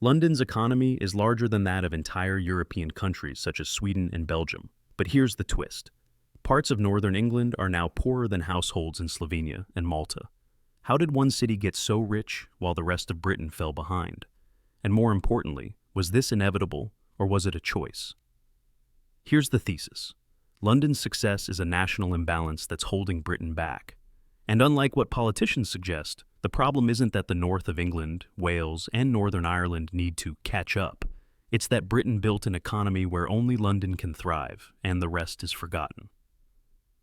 London's economy is larger than that of entire European countries such as Sweden and Belgium. But here's the twist. Parts of northern England are now poorer than households in Slovenia and Malta. How did one city get so rich while the rest of Britain fell behind? And more importantly, was this inevitable or was it a choice? Here's the thesis. London's success is a national imbalance that's holding Britain back. And unlike what politicians suggest, the problem isn't that the north of England, Wales, and Northern Ireland need to catch up. It's that Britain built an economy where only London can thrive, and the rest is forgotten.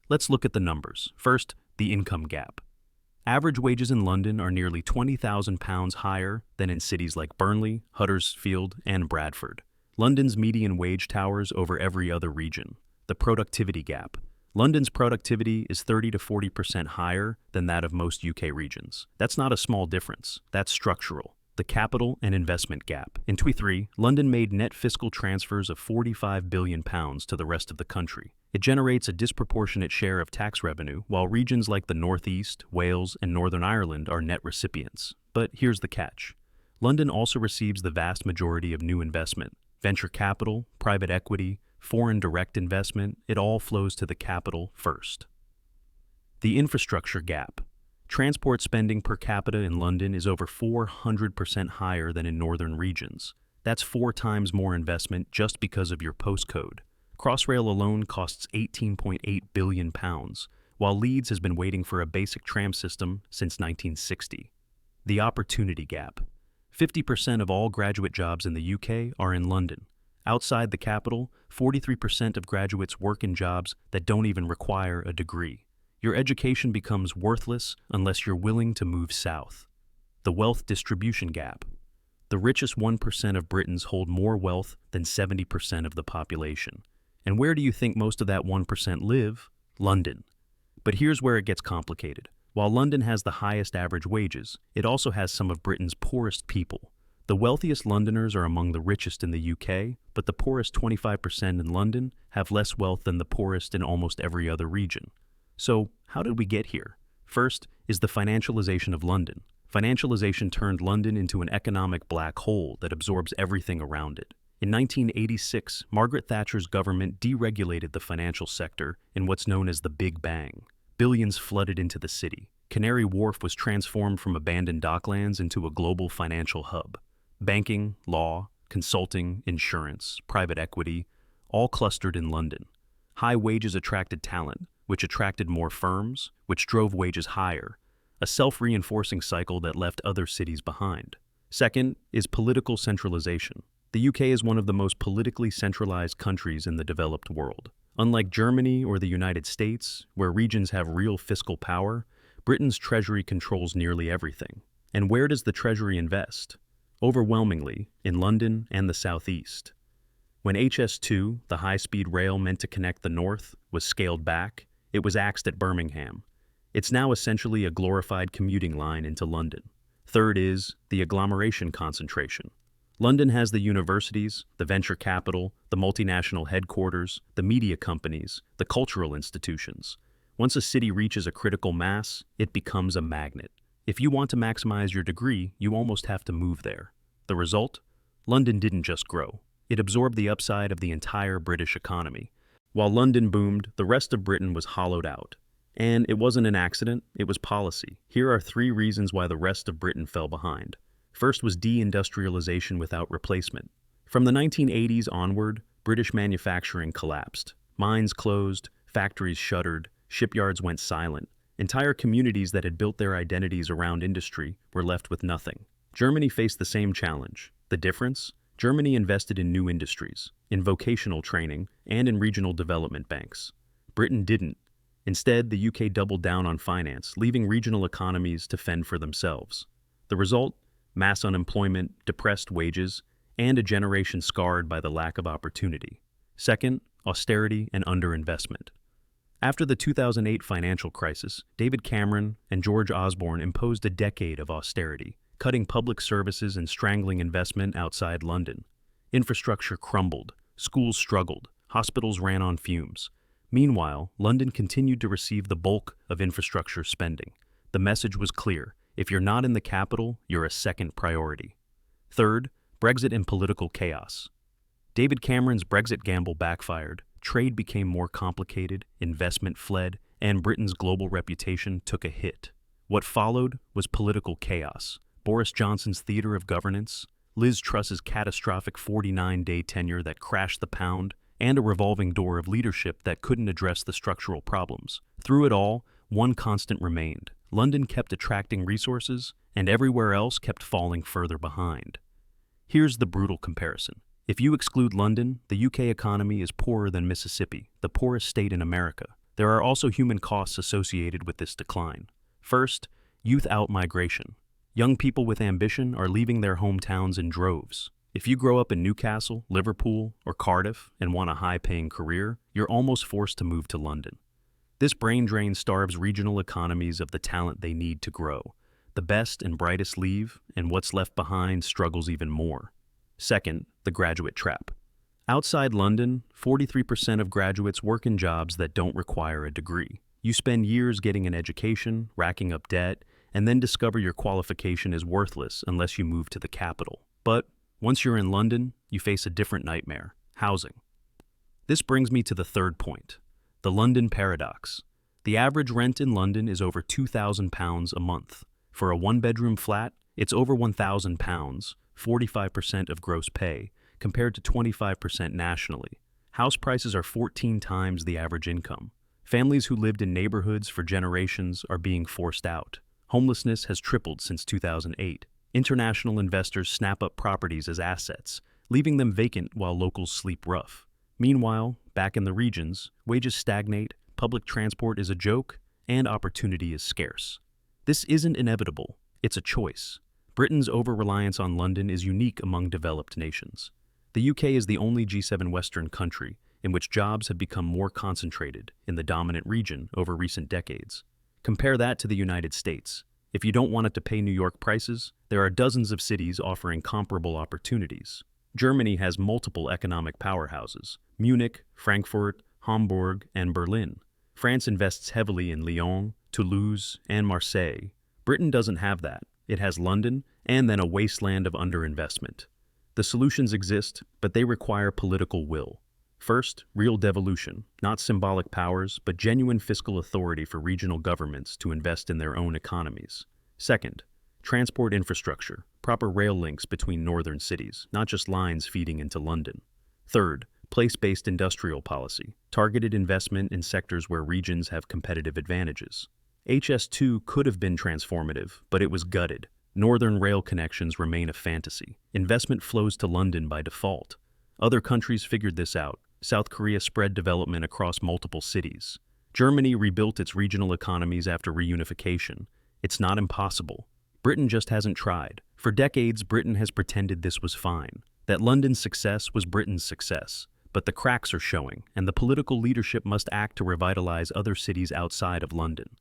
Let's look at the numbers. First, the income gap. Average wages in London are nearly £20,000 higher than in cities like Burnley, Huddersfield, and Bradford. London's median wage towers over every other region. The productivity gap. London's productivity is 30 to 40% higher than that of most UK regions. That's not a small difference. That's structural. The capital and investment gap. In 2023, London made net fiscal transfers of £45 billion to the rest of the country. It generates a disproportionate share of tax revenue, while regions like the North East, Wales, and Northern Ireland are net recipients. But here's the catch. London also receives the vast majority of new investment. Venture capital, private equity, foreign direct investment, it all flows to the capital first. The infrastructure gap. Transport spending per capita in London is over 400% higher than in northern regions. That's 4 times more investment just because of your postcode. Crossrail alone costs £18.8 billion, while Leeds has been waiting for a basic tram system since 1960. The opportunity gap. 50% of all graduate jobs in the UK are in London. Outside the capital, 43% of graduates work in jobs that don't even require a degree. Your education becomes worthless unless you're willing to move south. The wealth distribution gap. The richest 1% of Britons hold more wealth than 70% of the population. And where do you think most of that 1% live? London. But here's where it gets complicated. While London has the highest average wages, it also has some of Britain's poorest people. The wealthiest Londoners are among the richest in the UK, but the poorest 25% in London have less wealth than the poorest in almost every other region. So, how did we get here? First is the financialization of London. Financialization turned London into an economic black hole that absorbs everything around it. In 1986, Margaret Thatcher's government deregulated the financial sector in what's known as the Big Bang. Billions flooded into the city. Canary Wharf was transformed from abandoned docklands into a global financial hub. Banking, law, consulting, insurance, private equity, all clustered in London. High wages attracted talent, which attracted more firms, which drove wages higher, a self-reinforcing cycle that left other cities behind. Second is political centralization. The UK is one of the most politically centralized countries in the developed world. Unlike Germany or the United States, where regions have real fiscal power, Britain's treasury controls nearly everything. And where does the treasury invest? Overwhelmingly, in London and the southeast. When HS2, the high-speed rail meant to connect the north, was scaled back, it was axed at Birmingham. It's now essentially a glorified commuting line into London. Third is the agglomeration concentration. London has the universities, the venture capital, the multinational headquarters, the media companies, the cultural institutions. Once a city reaches a critical mass, it becomes a magnet. If you want to maximize your degree, you almost have to move there. The result? London didn't just grow. It absorbed the upside of the entire British economy. While London boomed, the rest of Britain was hollowed out. And it wasn't an accident, it was policy. Here are 3 reasons why the rest of Britain fell behind. First was deindustrialization without replacement. From the 1980s onward, British manufacturing collapsed. Mines closed, factories shuttered, shipyards went silent. Entire communities that had built their identities around industry were left with nothing. Germany faced the same challenge. The difference? Germany invested in new industries, in vocational training, and in regional development banks. Britain didn't. Instead, the UK doubled down on finance, leaving regional economies to fend for themselves. The result? Mass unemployment, depressed wages, and a generation scarred by the lack of opportunity. Second, austerity and underinvestment. After the 2008 financial crisis, David Cameron and George Osborne imposed a decade of austerity, cutting public services and strangling investment outside London. Infrastructure crumbled, schools struggled, hospitals ran on fumes. Meanwhile, London continued to receive the bulk of infrastructure spending. The message was clear: if you're not in the capital, you're a second priority. Third, Brexit and political chaos. David Cameron's Brexit gamble backfired, trade became more complicated, investment fled, and Britain's global reputation took a hit. What followed was political chaos. Boris Johnson's theater of governance, Liz Truss's catastrophic 49-day tenure that crashed the pound, and a revolving door of leadership that couldn't address the structural problems. Through it all, one constant remained. London kept attracting resources, and everywhere else kept falling further behind. Here's the brutal comparison. If you exclude London, the UK economy is poorer than Mississippi, the poorest state in America. There are also human costs associated with this decline. First, youth out-migration. Young people with ambition are leaving their hometowns in droves. If you grow up in Newcastle, Liverpool, or Cardiff and want a high-paying career, you're almost forced to move to London. This brain drain starves regional economies of the talent they need to grow. The best and brightest leave, and what's left behind struggles even more. Second, the graduate trap. Outside London, 43% of graduates work in jobs that don't require a degree. You spend years getting an education, racking up debt, and then discover your qualification is worthless unless you move to the capital. But once you're in London, you face a different nightmare: housing. This brings me to the third point, the London paradox. The average rent in London is over £2,000 a month. For a one-bedroom flat, it's over £1,000, 45% of gross pay, compared to 25% nationally. House prices are 14 times the average income. Families who lived in neighborhoods for generations are being forced out. Homelessness has tripled since 2008. International investors snap up properties as assets, leaving them vacant while locals sleep rough. Meanwhile, back in the regions, wages stagnate, public transport is a joke, and opportunity is scarce. This isn't inevitable, it's a choice. Britain's over-reliance on London is unique among developed nations. The UK is the only G7 Western country in which jobs have become more concentrated in the dominant region over recent decades. Compare that to the United States. If you don't want it to pay New York prices, there are dozens of cities offering comparable opportunities. Germany has multiple economic powerhouses: Munich, Frankfurt, Hamburg, and Berlin. France invests heavily in Lyon, Toulouse, and Marseille. Britain doesn't have that. It has London, and then a wasteland of underinvestment. The solutions exist, but they require political will. First, real devolution, not symbolic powers, but genuine fiscal authority for regional governments to invest in their own economies. Second, transport infrastructure, proper rail links between northern cities, not just lines feeding into London. Third, place-based industrial policy, targeted investment in sectors where regions have competitive advantages. HS2 could have been transformative, but it was gutted. Northern rail connections remain a fantasy. Investment flows to London by default. Other countries figured this out. South Korea spread development across multiple cities. Germany rebuilt its regional economies after reunification. It's not impossible. Britain just hasn't tried. For decades, Britain has pretended this was fine, that London's success was Britain's success. But the cracks are showing, and the political leadership must act to revitalize other cities outside of London.